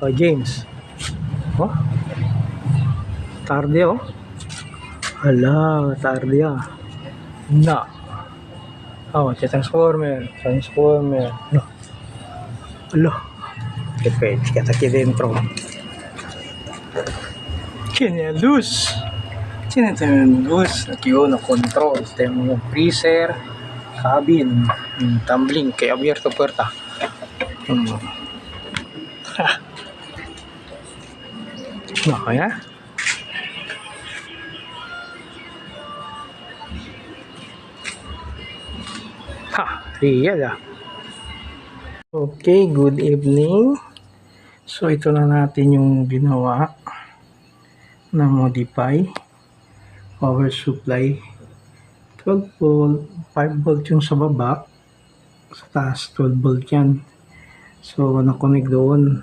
Oh, James. Oh, tarde oh. Hala, tarde ah. Na. Oh, transformer. No. Alo. Depende, kata aquí dentro. Tiene luz. Tiene luz. Aquí uno control. Tengo yung freezer, cabin, tumbling, kaya abierto puerta. Okay na? Ha, real ah. Okay, good evening. So ito na natin yung ginawa na modify power supply. 12 volt, 5 volt yung sa baba, sa taas 12 volt yan. So na-connect doon